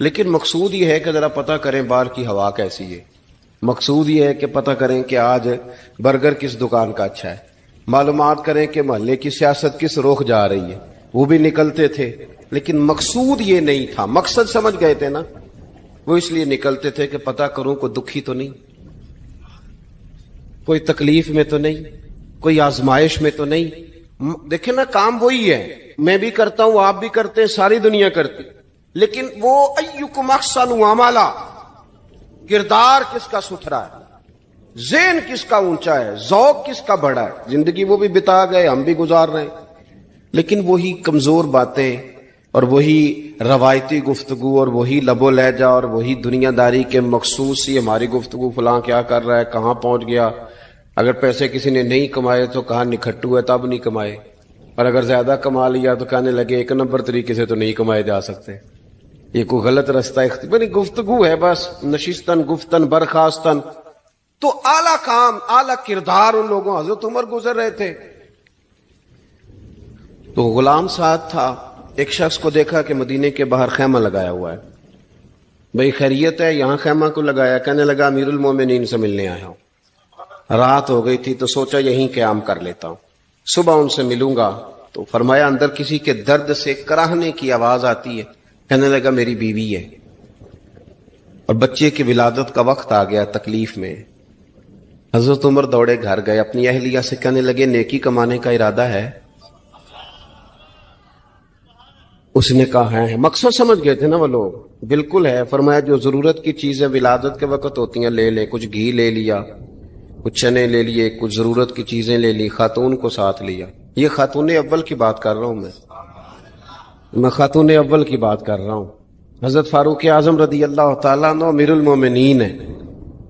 لیکن مقصود یہ ہے کہ ذرا پتہ کریں باہر کی ہوا کیسی ہے، مقصود یہ ہے کہ پتہ کریں کہ آج برگر کس دکان کا اچھا ہے، معلومات کریں کہ محلے کی سیاست کس رخ جا رہی ہے، وہ بھی نکلتے تھے، لیکن مقصود یہ نہیں تھا۔ مقصد سمجھ گئے تھے نا، وہ اس لیے نکلتے تھے کہ پتہ کروں کوئی دکھی تو نہیں، کوئی تکلیف میں تو نہیں، کوئی آزمائش میں تو نہیں۔ دیکھیں نا، کام وہی ہے، میں بھی کرتا ہوں، آپ بھی کرتے ہیں، ساری دنیا کرتی، لیکن وہ ایکم احسن عملا، کردار کس کا ستھرا ہے، ذہن کس کا اونچا ہے، ذوق کس کا بڑا ہے۔ زندگی وہ بھی بتا گئے، ہم بھی گزار رہے ہیں، لیکن وہی کمزور باتیں اور وہی روایتی گفتگو اور وہی لب و لہجہ اور وہی دنیا داری کے مخصوص سی ہماری گفتگو، فلاں کیا کر رہا ہے، کہاں پہنچ گیا، اگر پیسے کسی نے نہیں کمائے تو کہاں نکھٹو ہے تب نہیں کمائے، اور اگر زیادہ کما لیا تو کہنے لگے ایک نمبر طریقے سے تو نہیں کمائے جا سکتے، یہ کوئی غلط رستہ بڑی گفتگو ہے، بس نشستن گفتن برخاستن۔ تو اعلیٰ کام، اعلیٰ کردار ان لوگوں، حضرت عمر گزر رہے تھے تو غلام ساتھ تھا، ایک شخص کو دیکھا کہ مدینے کے باہر خیمہ لگایا ہوا ہے، بھئی خیریت ہے، یہاں خیمہ کو لگایا؟ کہنے لگا امیر المومنین سے ملنے آیا ہوں، رات ہو گئی تھی تو سوچا یہیں قیام کر لیتا ہوں، صبح ان سے ملوں گا۔ تو فرمایا اندر کسی کے درد سے کراہنے کی آواز آتی ہے، کہنے لگا میری بیوی ہے اور بچے کی ولادت کا وقت آ گیا، تکلیف میں۔ حضرت عمر دوڑے گھر گئے، اپنی اہلیہ سے کہنے لگے نیکی کمانے کا ارادہ ہے؟ اس نے کہا ہے۔ مقصد سمجھ گئے تھے نا وہ لوگ، بالکل ہے۔ فرمایا جو ضرورت کی چیزیں ولادت کے وقت ہوتی ہیں لے لیں، کچھ گھی لے لیا، کچھ چنے لے لیے، کچھ ضرورت کی چیزیں لے لی، خاتون کو ساتھ لیا۔ یہ خاتون اول کی بات کر رہا ہوں، میں خاتون اول کی بات کر رہا ہوں۔ حضرت فاروق اعظم رضی اللہ تعالیٰ عنہ امیر المومنین ہیں۔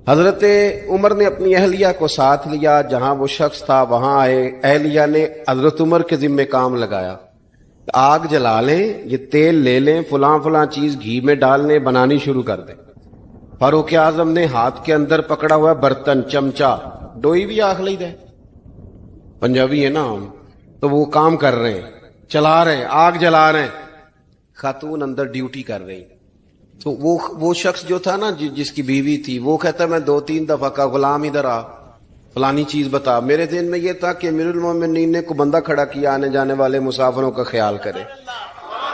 حضرت عمر نے اپنی اہلیہ کو ساتھ لیا، جہاں وہ شخص تھا وہاں آئے، اہلیہ نے حضرت عمر کے ذمہ کام لگایا، آگ جلا لیں، یہ تیل لے لیں، فلاں فلاں چیز گھی میں ڈال لیں، بنانی شروع کر دیں۔ فاروق اعظم نے ہاتھ کے اندر پکڑا ہوا برتن، چمچا، ڈوئی بھی آخ لی دے، پنجابی ہے نا ہم، تو وہ کام کر رہے ہیں، چلا رہے ہیں، آگ جلا رہے ہیں، خاتون اندر ڈیوٹی کر رہی۔ تو وہ شخص جو تھا نا جس کی بیوی تھی، وہ کہتا ہے میں 2-3 دفعہ کا غلام ادھر آ، فلانی چیز بتا۔ میرے ذہن میں یہ تھا کہ امیر المومنین نے کو بندہ کھڑا کیا آنے جانے والے مسافروں کا خیال کرے۔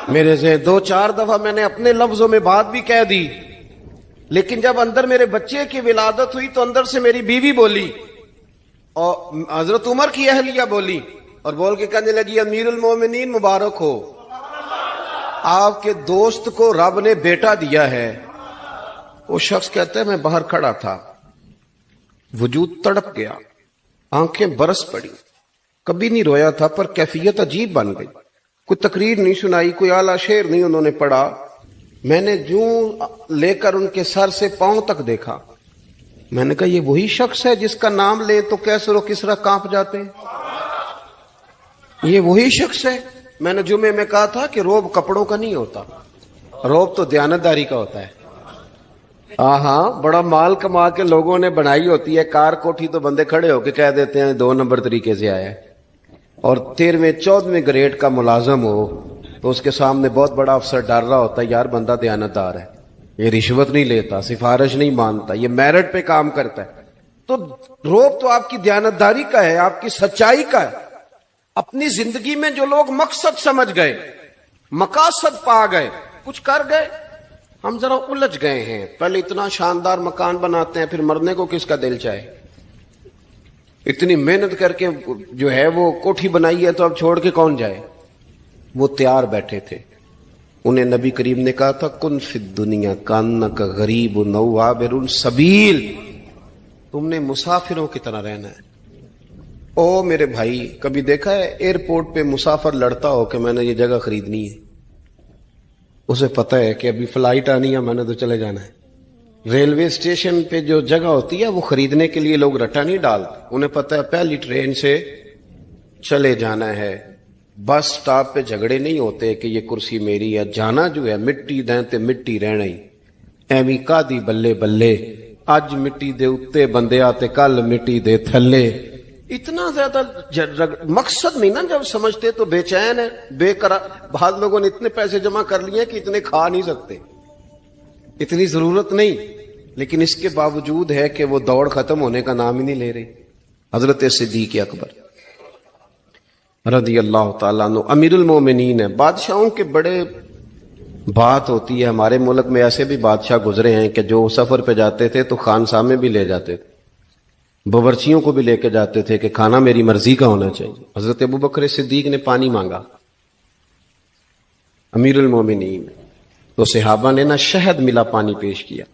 میرے ذہن 2-4 دفعہ میں نے اپنے لفظوں میں بات بھی کہہ دی، لیکن جب اندر میرے بچے کی ولادت ہوئی تو اندر سے میری بیوی بولی اور حضرت عمر کی اہلیہ بولی اور بول کے کہنے لگی امیر المومنین مبارک ہو، آپ کے دوست کو رب نے بیٹا دیا ہے۔ وہ شخص کہتا ہے میں باہر کھڑا تھا، وجود تڑپ گیا، آنکھیں برس پڑی، کبھی نہیں رویا تھا پر کیفیت عجیب بن گئی، کوئی تقریر نہیں سنائی، کوئی اعلیٰ شعر نہیں انہوں نے پڑھا، میں نے جوں لے کر ان کے سر سے پاؤں تک دیکھا، میں نے کہا یہ وہی شخص ہے جس کا نام لے تو کیسر و کسرا کانپ جاتے ہیں، یہ وہی شخص ہے۔ میں نے جمعے میں کہا تھا کہ روب کپڑوں کا نہیں ہوتا، روب تو دیانتداری کا ہوتا ہے۔ ہاں بڑا مال کما کے لوگوں نے بنائی ہوتی ہے کار کوٹھی، تو بندے کھڑے ہو کے کہہ دیتے ہیں 2 نمبر طریقے سے آیا ہے، اور 13ویں-14ویں گریڈ کا ملازم ہو تو اس کے سامنے بہت بڑا افسر ڈر رہا ہوتا ہے، یار بندہ دیانتدار ہے، یہ رشوت نہیں لیتا، سفارش نہیں مانتا، یہ میرٹ پہ کام کرتا ہے۔ تو روب تو آپ کی دیانتداری کا ہے، آپ کی سچائی کا ہے۔ اپنی زندگی میں جو لوگ مقصد سمجھ گئے، مقاصد پا گئے، کچھ کر گئے، ہم ذرا الجھ گئے ہیں۔ پہلے اتنا شاندار مکان بناتے ہیں، پھر مرنے کو کس کا دل چاہے؟ اتنی محنت کر کے جو ہے وہ کوٹھی بنائی ہے تو اب چھوڑ کے کون جائے؟ وہ تیار بیٹھے تھے، انہیں نبی کریم نے کہا تھا کن فی الدنیا کانک غریب نو عابر السبیل، تم نے مسافروں کی طرح رہنا ہے۔ او میرے بھائی، کبھی دیکھا ہے ایئرپورٹ پہ مسافر لڑتا ہو کہ میں نے یہ جگہ خریدنی ہے؟ اسے پتہ ہے کہ ابھی فلائٹ آنی ہے، میں نے تو چلے جانا ہے۔ ریلوے اسٹیشن پہ جو جگہ ہوتی ہے وہ خریدنے کے لیے لوگ رٹا نہیں ڈالتے، انہیں پتہ ہے پہلی ٹرین سے چلے جانا ہے۔ بس سٹاپ پہ جھگڑے نہیں ہوتے کہ یہ کرسی میری ہے، جانا جو ہے مٹی دیں تے مٹی رہنا ہی، ایویں کادی بلے بلے، اج مٹی دے اتے بندے آتے کل مٹی دے تھلے۔ اتنا زیادہ مقصد نہیں نا جب سمجھتے تو بے چین ہے، بے قرار۔ بعض لوگوں نے اتنے پیسے جمع کر لیے کہ اتنے کھا نہیں سکتے، اتنی ضرورت نہیں، لیکن اس کے باوجود ہے کہ وہ دوڑ ختم ہونے کا نام ہی نہیں لے رہی. حضرت صدیق اکبر رضی اللہ تعالیٰ عنہ امیر المومنین ہے. بادشاہوں کے بڑے بات ہوتی ہے. ہمارے ملک میں ایسے بھی بادشاہ گزرے ہیں کہ جو سفر پہ جاتے تھے تو خانساہ میں بھی لے جاتے تھے، باورچیوں کو بھی لے کے جاتے تھے کہ کھانا میری مرضی کا ہونا چاہیے. حضرت ابوبکر صدیق نے پانی مانگا، امیر المومنین، تو صحابہ نے نہ شہد ملا پانی پیش کیا.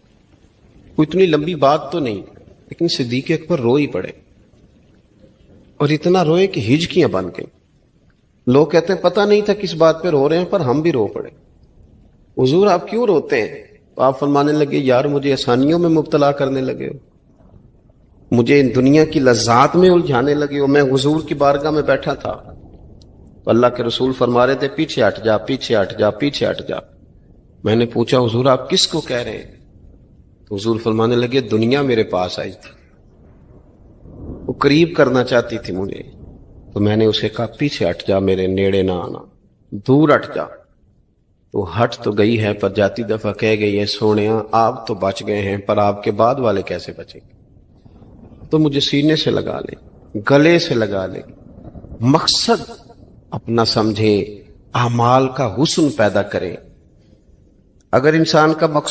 کوئی اتنی لمبی بات تو نہیں، لیکن صدیق اکبر رو ہی پڑے، اور اتنا روئے کہ ہجکیاں بن گئیں. لوگ کہتے ہیں پتہ نہیں تھا کس بات پہ رو رہے ہیں، پر ہم بھی رو پڑے. حضور آپ کیوں روتے ہیں؟ تو آپ فرمانے لگے یار مجھے آسانیوں میں مبتلا کرنے لگے ہو، مجھے ان دنیا کی لذات میں الجھانے لگے ہو. میں حضور کی بارگاہ میں بیٹھا تھا تو اللہ کے رسول فرما رہے تھے پیچھے ہٹ جا، پیچھے ہٹ جا، پیچھے ہٹ جا. میں نے پوچھا حضور آپ کس کو کہہ رہے ہیں؟ تو حضور فرمانے لگے دنیا میرے پاس آئی تھی، وہ قریب کرنا چاہتی تھی مجھے، تو میں نے اسے کہا پیچھے ہٹ جا، میرے نیڑے نہ آنا، دور ہٹ جا. تو ہٹ تو گئی ہے، پر جاتی دفعہ کہہ گئی ہے سونیا آپ تو بچ گئے ہیں، پر آپ کے بعد والے کیسے بچیں گے؟ تو مجھے سینے سے لگا لے، گلے سے لگا لے، مقصد اپنا سمجھے، اعمال کا حسن پیدا کرے. اگر انسان کا مقصد